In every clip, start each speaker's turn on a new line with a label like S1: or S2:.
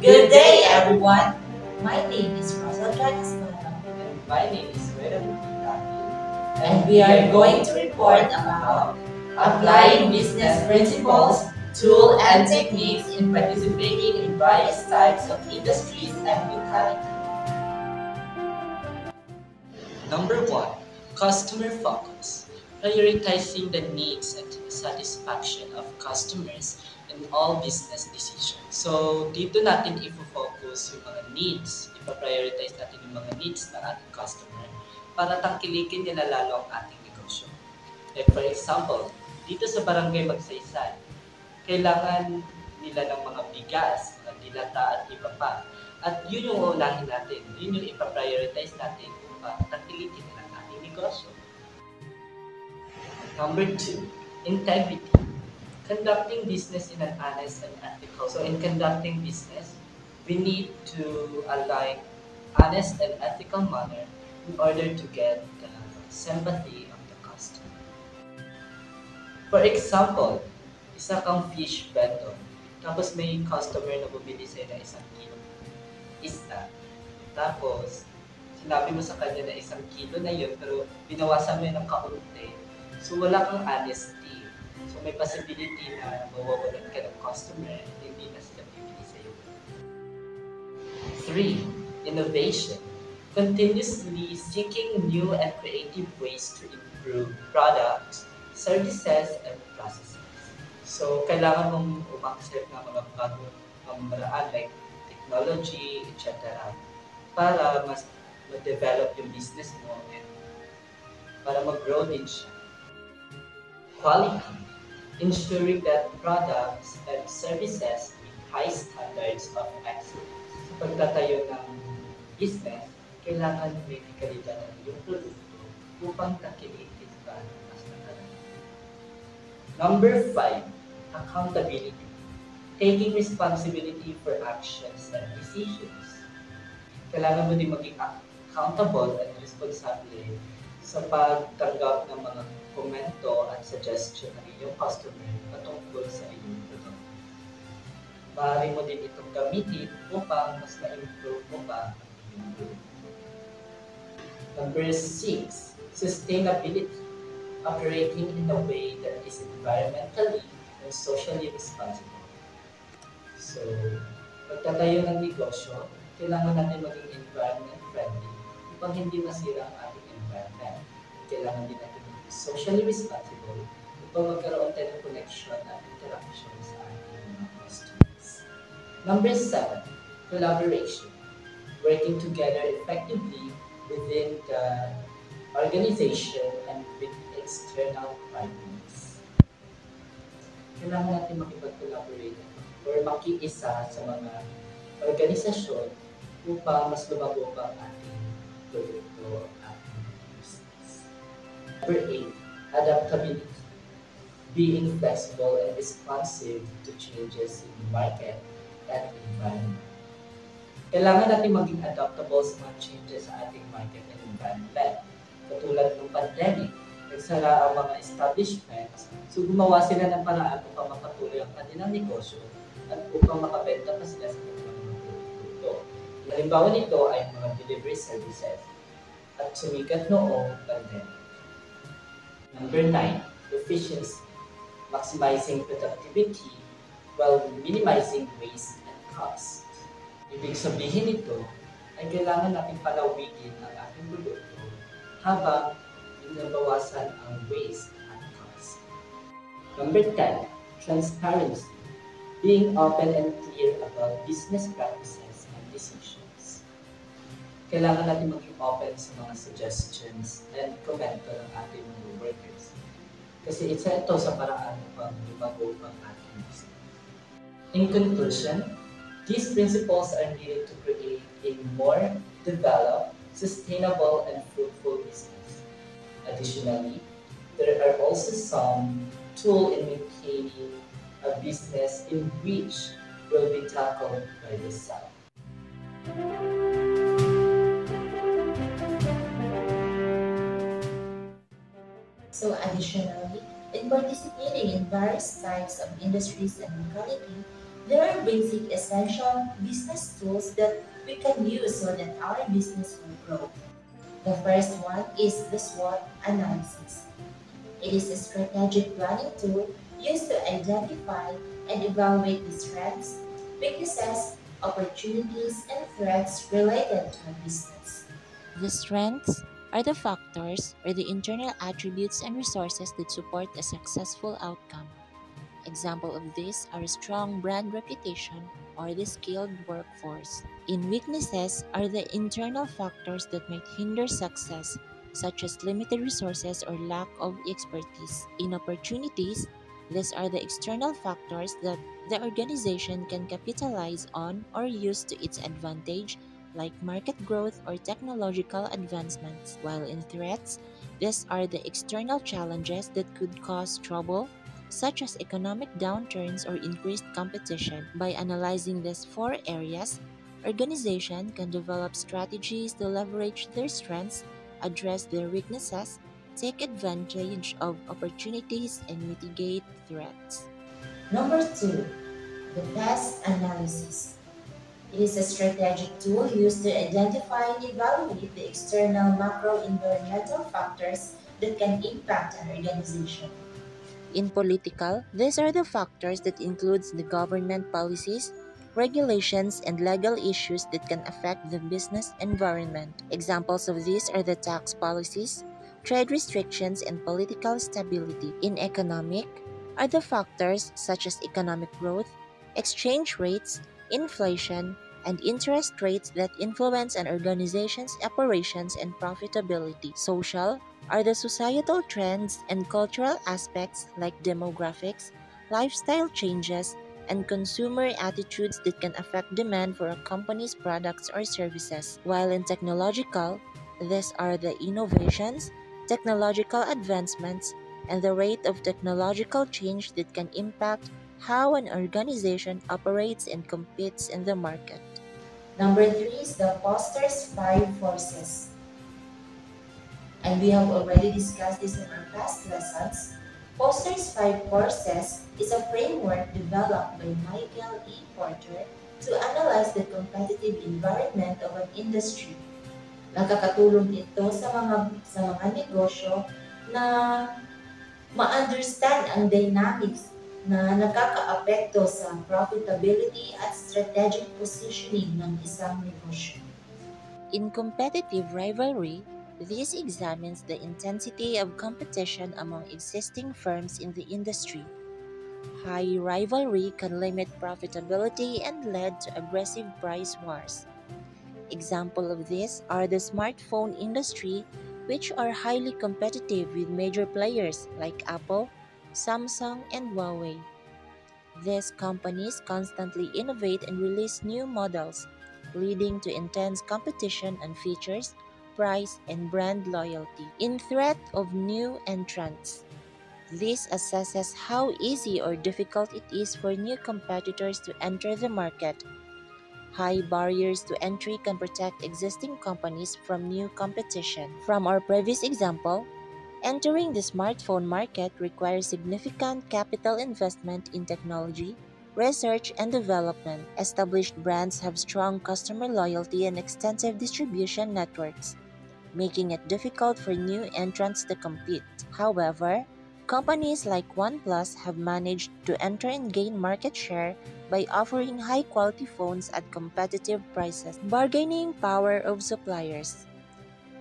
S1: Good day, everyone. My name is Rosal Janismano,
S2: And my name is Vera Butitaki.
S1: and we are going to report about applying business principles, tools, and techniques in participating in various types of industries and locality.
S2: Number 1, customer focus. Prioritizing the needs and satisfaction of customers in all business decisions. So, dito natin i-focus yung mga needs. Ipa-prioritize natin yung mga needs ng ating customer para tangkilikin nila lalo ang ating negosyo. Like for example, dito sa Barangay Magsaysay, kailangan nila ng mga bigas, mga dilata at iba pa. At yun yung uunahin natin. Yun yung ipa-prioritize natin upang tangkilikin nila ang ating negosyo. Number 2, integrity. Conducting business in an honest and ethical. So in conducting business, we need to align honest and ethical manner in order to get the sympathy of the customer. For example, isa kang fish vendor, tapos may customer na bumili sa'yo ng 1 kilo isda. Tapos, sinabi mo sa kanya na 1 kilo na yun, pero binawasan mo yun ng kaunti. So, wala kang honesty. So, may possibility na mawawalan ka ng customer at hindi na sila bibili sa'yo. 3, innovation. Continuously seeking new and creative ways to improve products, services, and processes. So, kailangan mong umaksep ng mga bagong pamamaraan like technology, etc. para mas ma-develop yung business mo and para mag-grow din siya. Quality. Ensuring that products and services meet high standards of excellence. Sa pagtatayo ng business, kailangan may kalidad yung produkto upang takilitin ka mas matagal. Number 5, accountability. Taking responsibility for actions and decisions. Kailangan mo din maging accountable at responsable sa pagtanggap ng mga komento at suggestion ng inyong customer patungkol sa inyong produkto. Maaari mo din itong gamitin upang mas ma-improve mo pa ang inyong produkto. Number 6, sustainability. Operating in a way that is environmentally and socially responsible. So, pagtatayo ng negosyo, kailangan natin maging environment friendly upang hindi masira ang ating environment. Kailangan din natin maging socially responsible upang magkaroon tayo ng connection at interaction sa ating mga customers. Number 7, collaboration. Working together effectively within the organization and with external partners. Kailangan natin makipag-collaborate or makiisa sa mga organisasyon upang mas lumago pa ang ating produkto at ating business. Number 8, adaptability. Being flexible and responsive to changes in the market and environment. Kailangan natin maging adaptable sa mga changes sa ating market and environment. Katulad ng pandemic, nagsara ang mga establishments, so gumawa sila ng paraan upang mapatuloy ang kanilang negosyo at upang makabenta pa sila sa kanilang mga produkto. Halimbawa nito ay mga delivery services at sumikat noong pandemic. Number 9, efficiency. Maximizing productivity while minimizing waste and cost. Ibig sabihin nito ay kailangan natin palawikin ang ating produkto habang binabawasan ang waste at cost. Number 10, transparency. Being open and clear about business practices and decisions. Kailangan natin maging open sa mga suggestions and komento ng ating mga workers. Kasi isa ito sa paraan upang lumago ang ating business. In conclusion, these principles are needed to create a more developed, sustainable, and fruitful business. Additionally, there are also some tools in maintaining a business in which will be tackled by yourself.
S1: So additionally, in participating in various types of industries and locality, There are basic essential business tools that we can use so that our business will grow. The first one is the SWOT analysis. It is a strategic planning tool used to identify and evaluate the strengths, weaknesses, opportunities, and threats related to a business. The strengths are the factors or the internal attributes and resources that support a successful outcome. Example of this are a strong brand reputation or the skilled workforce. In weaknesses are the internal factors that might hinder success, such as limited resources or lack of expertise. In opportunities, these are the external factors that the organization can capitalize on or use to its advantage, like market growth or technological advancements. While in threats, these are the external challenges that could cause trouble, such as economic downturns or increased competition. By analyzing these four areas, organizations can develop strategies to leverage their strengths, address their weaknesses, take advantage of opportunities, and mitigate threats. Number 2, the pest analysis. It is a strategic tool used to identify and evaluate the external macro-environmental factors that can impact an organization. In political, these are the factors that includes the government policies, regulations, and legal issues that can affect the business environment. Examples of these are the tax policies, trade restrictions, and political stability. In economic, are the factors such as economic growth, exchange rates, inflation, and interest rates that influence an organization's operations and profitability. Social are the societal trends and cultural aspects like demographics, lifestyle changes, and consumer attitudes that can affect demand for a company's products or services. While in technological, these are the innovations, technological advancements, and the rate of technological change that can impact how an organization operates and competes in the market. Number 3 is the Foster's 5 Forces. And we have already discussed this in our past lessons. Foster's 5 Forces is a framework developed by Michael E. Porter to analyze the competitive environment of an industry. Nakakatulong ito sa mga negosyo na ma-understand ang dynamics na nakakaapekto sa profitability at strategic positioning ng isang negosyo. In competitive rivalry, this examines the intensity of competition among existing firms in the industry. High rivalry can limit profitability and lead to aggressive price wars. Examples of this are the smartphone industry, which are highly competitive with major players like Apple, Samsung, and Huawei. These companies constantly innovate and release new models, leading to intense competition on features, price, and brand loyalty. In threat of new entrants, this assesses how easy or difficult it is for new competitors to enter the market. High barriers to entry can protect existing companies from new competition. From our previous example, entering the smartphone market requires significant capital investment in technology, research, and development. Established brands have strong customer loyalty and extensive distribution networks, making it difficult for new entrants to compete. However, companies like OnePlus have managed to enter and gain market share by offering high-quality phones at competitive prices. Bargaining power of suppliers.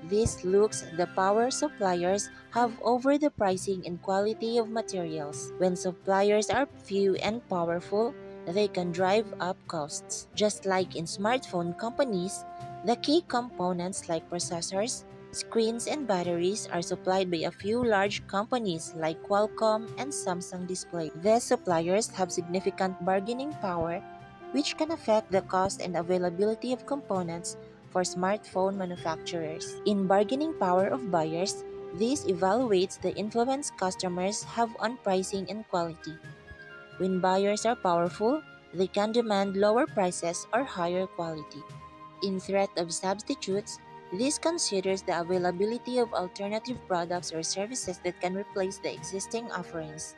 S1: This looks at the power suppliers have over the pricing and quality of materials. When suppliers are few and powerful, they can drive up costs. Just like in smartphone companies, the key components like processors, screens, and batteries are supplied by a few large companies like Qualcomm and Samsung Display. These suppliers have significant bargaining power, which can affect the cost and availability of components for smartphone manufacturers. In bargaining power of buyers, this evaluates the influence customers have on pricing and quality. When buyers are powerful, they can demand lower prices or higher quality. In threat of substitutes, this considers the availability of alternative products or services that can replace the existing offerings.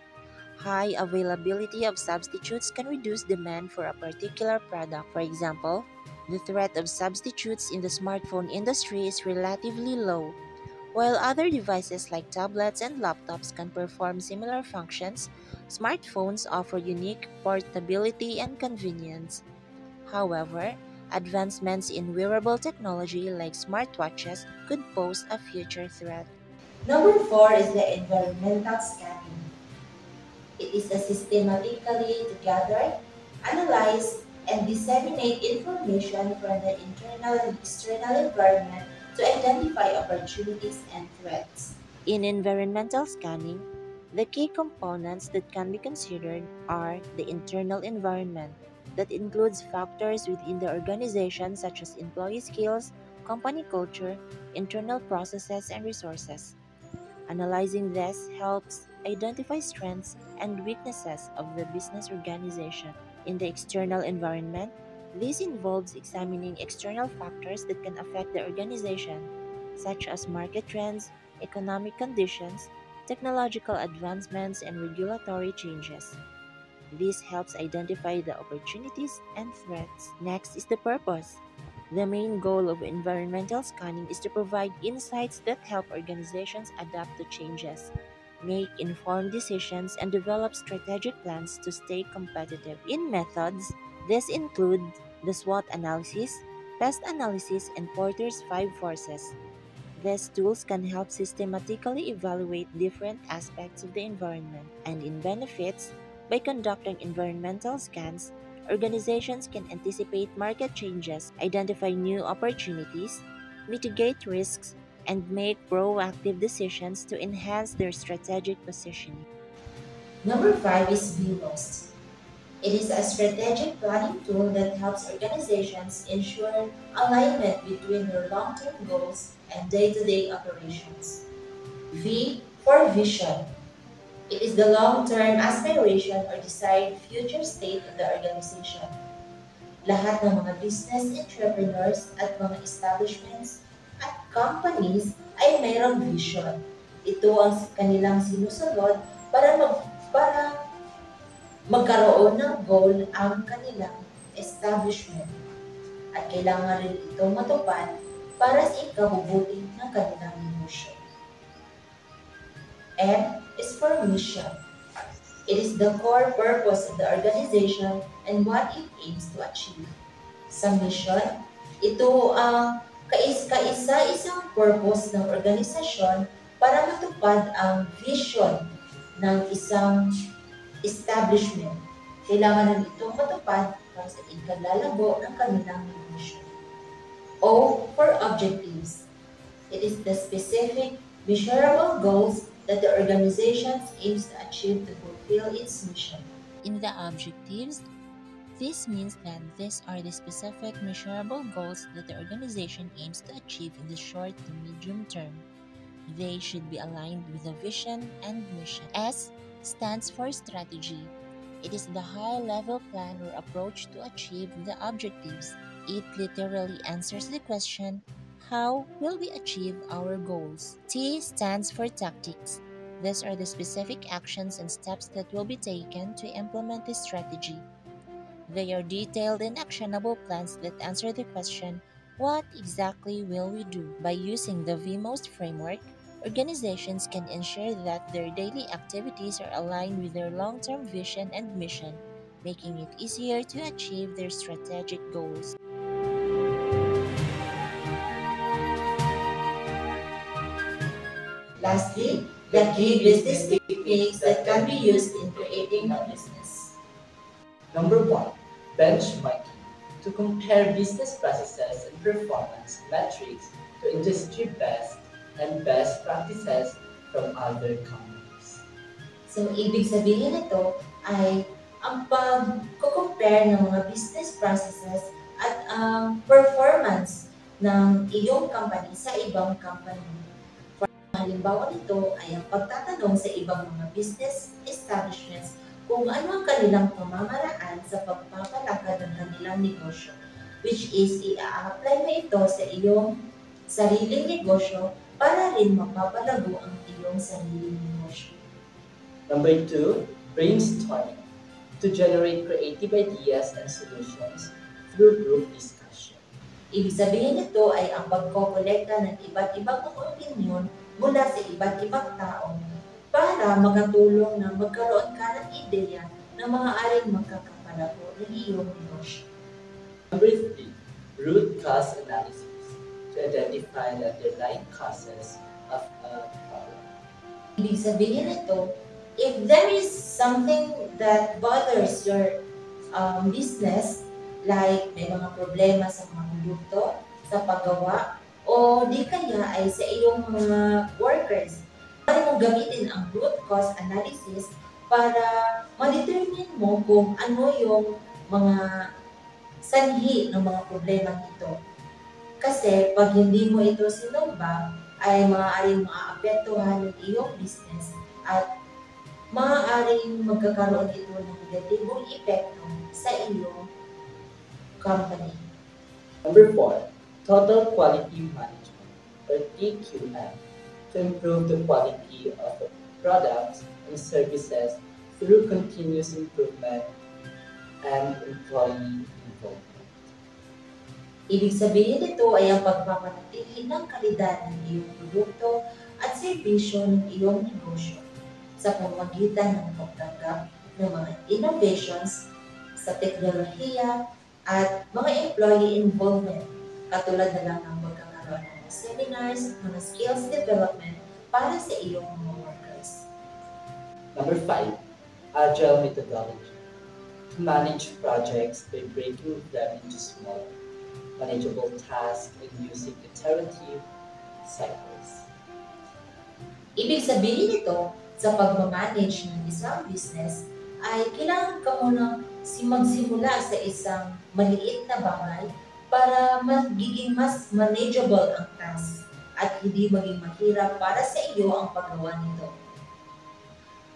S3: High availability of substitutes can reduce demand for a particular product. For example, the threat of substitutes in the smartphone industry is relatively low. While other devices like tablets and laptops can perform similar functions, smartphones offer unique portability and convenience. However, advancements in wearable technology like smartwatches could pose a future threat.
S1: Number four is the environmental scanning. It is a systematically to gather, analyze, and disseminate information from the internal and external environment to identify opportunities and threats.
S3: In environmental scanning, the key components that can be considered are the internal environment, that includes factors within the organization such as employee skills, company culture, internal processes, and resources. Analyzing this helps identify strengths and weaknesses of the business organization. In the external environment, this involves examining external factors that can affect the organization, such as market trends, economic conditions, technological advancements, and regulatory changes. This helps identify the opportunities and threats. Next is the purpose. The main goal of environmental scanning is to provide insights that help organizations adapt to changes, make informed decisions, and develop strategic plans to stay competitive. In methods, this include the SWOT analysis, pest analysis, and Porter's 5 forces. These tools can help systematically evaluate different aspects of the environment, and in benefits, by conducting environmental scans, organizations can anticipate market changes, identify new opportunities, mitigate risks, and make proactive decisions to enhance their strategic positioning.
S1: Number five is VMOST. It is a strategic planning tool that helps organizations ensure alignment between their long-term goals and day-to-day operations. V for vision. It is the long-term aspiration or desired future state of the organization. Lahat ng mga business entrepreneurs at mga establishments at companies ay mayroong vision. Ito ang kanilang sinusunod para magkaroon ng goal ang kanilang establishment. At kailangan rin itong matupad para sa ikabubuti ng kanilang negosyo. M is for mission. It is the core purpose of the organization and what it aims to achieve. Sa mission, ito ang kaisa-isang purpose ng organisasyon para matupad ang vision ng isang establishment. Kailangan rin itong matupad para sa ikalalabo ng kanilang negosyo. O for objectives. It is the specific, measurable goals that the organization aims to achieve to fulfill its mission.
S3: In the objectives, this means that these are the specific, measurable goals that the organization aims to achieve in the short to medium term. They should be aligned with the vision and mission. S stands for strategy. It is the high-level plan or approach to achieve the objectives. It literally answers the question, how will we achieve our goals? T stands for tactics. These are the specific actions and steps that will be taken to implement this strategy. They are detailed and actionable plans that answer the question, what exactly will we do? By using the VMOST framework, organizations can ensure that their daily activities are aligned with their long-term vision and mission, making it easier to achieve their strategic goals.
S1: Lastly, the key business techniques that can be used in creating a business.
S2: Number 1, benchmarking. To compare business processes and performance metrics to industry best and best practices from other companies.
S1: So, ibig sabihin nito ay ang pag-compare ng mga business processes at ang performance ng iyong company sa ibang company. Halimbawa nito ay ang pagtatanong sa ibang mga business establishments kung ano ang kanilang pamamaraan sa pagpapalakad ng kanilang negosyo, which is i-apply mo ito sa iyong sariling negosyo para rin mapapalago ang iyong sariling negosyo.
S2: Number 2, brainstorming to generate creative ideas and solutions through group discussion.
S1: Ibig sabihin nito ay ang pagkokolekta ng iba't ibang opinyon mula sa iba't ibang tao para makatulong na magkaroon ka ng ideya na maaaring magkakapalago ng iyong negosyo.
S2: Number 3, root cause analysis to identify the underlying causes of a problem.
S1: Ibig sabihin nito, if there is something that bothers your business, like may mga problema sa mga produkto, sa paggawa, o di kaya ay sa iyong mga workers, pwede mong gamitin ang root cause analysis para ma-determine mo kung ano yung mga sanhi ng mga problema ito. Kasi pag hindi mo ito sinumba, ay maaaring maaapektuhan ng iyong business at maaaring magkakaroon ito ng negatibong epekto sa iyong company.
S2: Number 4, total quality management or TQM to improve the quality of the products and services through continuous improvement and employee involvement.
S1: Ibig sabihin nito ay ang pagpapanatili ng kalidad ng iyong produkto at serbisyo ng iyong negosyo sa pamamagitan ng pagtanggap ng mga innovations sa teknolohiya at mga employee involvement, katulad na lang ng pagkakaroon ng mga seminars, mga skills development para sa iyong mga workers.
S2: Number 5, agile methodology to manage projects by breaking them into small, manageable tasks and using iterative cycles.
S1: Ibig sabihin nito, sa pagmamanage ng isang business, ay kailangan ka muna magsimula sa isang maliit na bagay para magiging mas manageable ang task at hindi maging mahirap para sa iyo ang paggawa nito.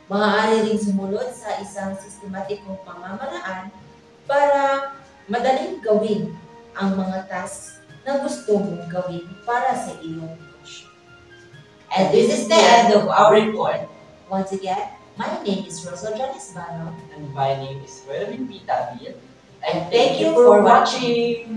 S1: Maaari ring sumunod sa isang sistematikong pamamaraan para madaling gawin ang mga tasks na gusto mong gawin para sa iyong negosyo.
S4: And this is the end of our report.
S1: Once again, my name is Rosal Janisbano.
S2: And my name is Mervin P. Tabil.
S4: And thank you for watching.